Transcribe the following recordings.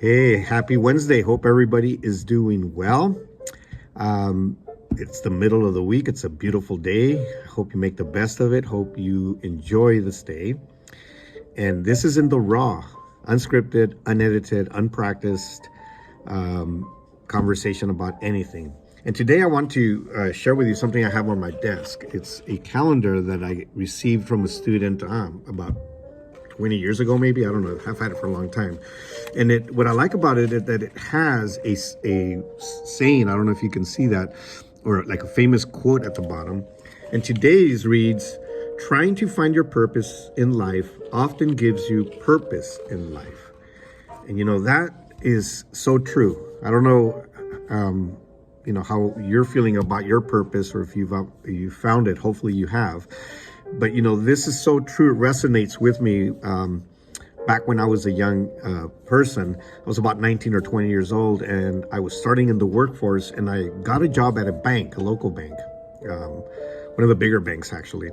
Hey, happy Wednesday. Hope everybody is doing well. It's the middle of the week. It's a beautiful day. Hope you make the best of it. Hope you enjoy this day. And this is in the raw, unscripted, unedited, unpracticed conversation about anything. And today I want to share with you something I have on my desk. It's a calendar that I received from a student about 20 years ago, maybe. I don't know. I've had it for a long time. And what I like about it is that it has a saying. I don't know if you can see that, or like a famous quote at the bottom. And today's reads, "Trying to find your purpose in life often gives you purpose in life." And that is so true. I don't know, how you're feeling about your purpose, or if you found it. Hopefully you have. But this is so true. It resonates with me. Back when I was a young person, I was about 19 or 20 years old, and I was starting in the workforce, and I got a job at a bank, a local bank, one of the bigger banks actually.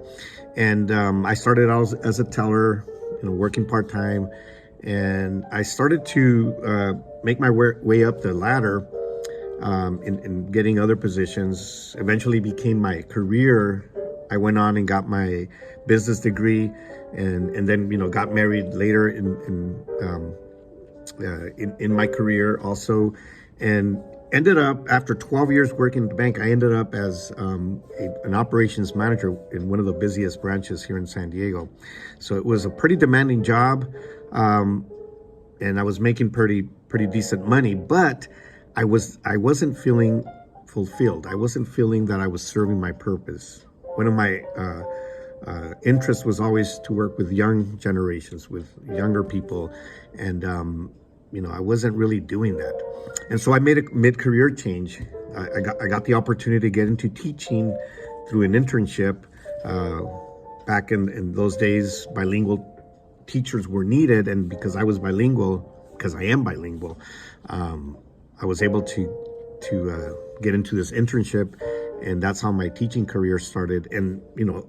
And I started out as a teller, working part-time, and I started to make my way up the ladder in getting other positions. Eventually became my career. I went on and got my business degree, and then got married later in my career also, and ended up, after 12 years working at the bank, I ended up as an operations manager in one of the busiest branches here in San Diego. So it was a pretty demanding job, and I was making pretty decent money, but I wasn't feeling fulfilled. I wasn't feeling that I was serving my purpose. One of my interests was always to work with young generations, with younger people, and I wasn't really doing that. And so I made a mid-career change. I got the opportunity to get into teaching through an internship. Back in those days, bilingual teachers were needed, and because I am bilingual, I was able to get into this internship. And that's how my teaching career started. And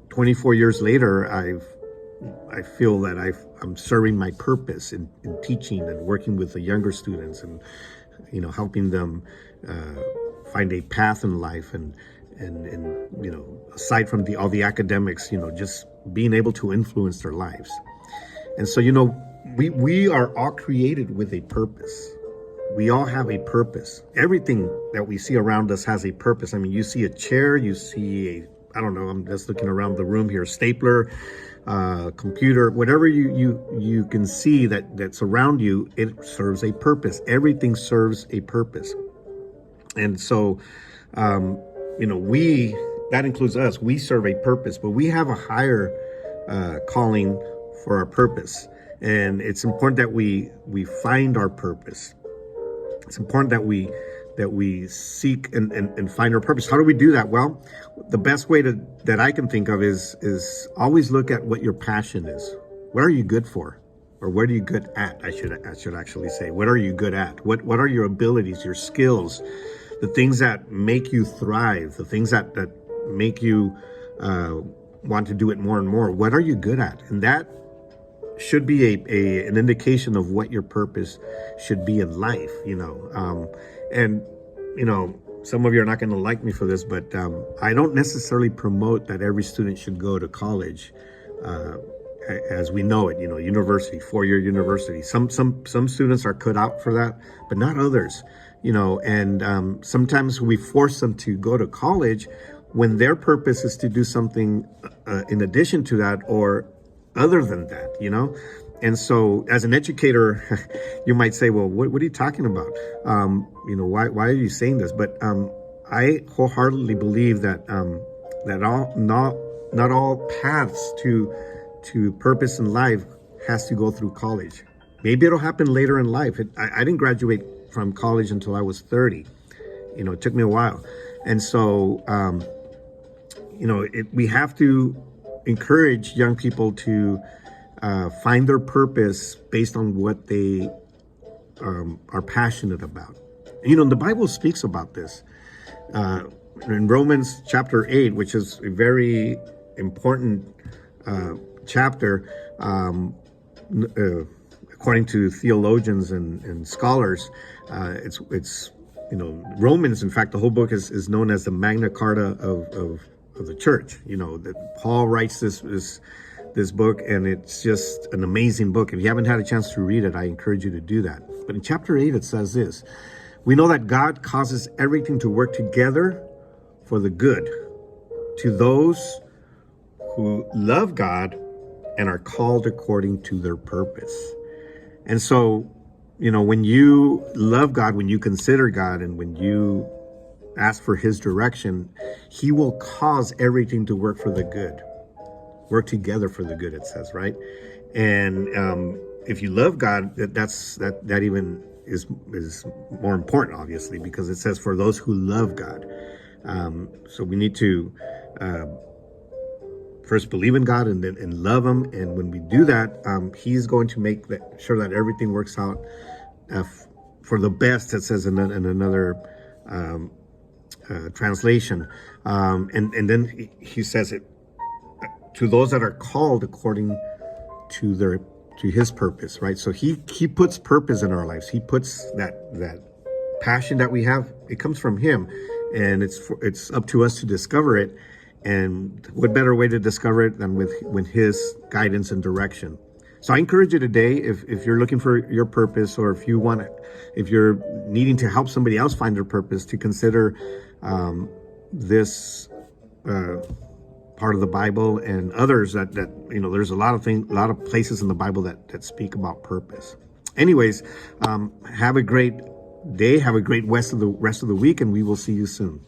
24 years later, I feel that I'm serving my purpose in teaching and working with the younger students, and helping them find a path in life, and aside from all the academics, just being able to influence their lives. And so we are all created with a purpose. We all have a purpose. Everything that we see around us has a purpose. I mean, you see a chair, you see I don't know, I'm just looking around the room here, stapler, computer, whatever you can see that's around you, it serves a purpose. Everything serves a purpose. And so, that includes us. We serve a purpose, but we have a higher calling for our purpose. And it's important that we find our purpose. It's important that we seek and find our purpose. How do we do that? Well, the best way that I can think of is always look at what your passion is. What are you good for? Or what are you good at? I should actually say, what are you good at? What are your abilities, your skills, the things that make you thrive, the things that make you want to do it more and more? What are you good at? And that should be an indication of what your purpose should be in life, and some of you are not going to like me for this, but I don't necessarily promote that every student should go to college as we know it, university, 4-year university. Some students are cut out for that, but not others, and sometimes we force them to go to college when their purpose is to do something in addition to that, or other than that, And so as an educator, you might say, well, what are you talking about? Why are you saying this? But I wholeheartedly believe that not all paths to purpose in life has to go through college. Maybe it'll happen later in life. I didn't graduate from college until I was 30. It took me a while. And so, we have to encourage young people to find their purpose based on what they are passionate about. The Bible speaks about this. In Romans chapter 8, which is a very important chapter, according to theologians and scholars, it's Romans. In fact, the whole book is known as the Magna Carta of the church. That Paul writes this book, and it's just an amazing book. If you haven't had a chance to read it, I encourage you to do that. But in chapter 8, it says this: we know that God causes everything to work together for the good to those who love God and are called according to their purpose. And so, when you love God, when you consider God, and when you ask for his direction, he will cause everything to work for the good. Work together for the good, it says, right? And if you love God, that even is more important, obviously, because it says for those who love God. So we need to first believe in God and love him. And when we do that, he's going to make sure that everything works out for the best, it says in another translation. And then he says it to those that are called according to his purpose, right? So he puts purpose in our lives. He puts that passion that we have. It comes from him, and it's up to us to discover it. And what better way to discover it than with his guidance and direction? So I encourage you today, if you're looking for your purpose, or if you're needing to help somebody else find their purpose, to consider this part of the Bible and others that there's a lot of places in the Bible that speak about purpose. Anyways, have a great day, have a great rest of the week, and we will see you soon.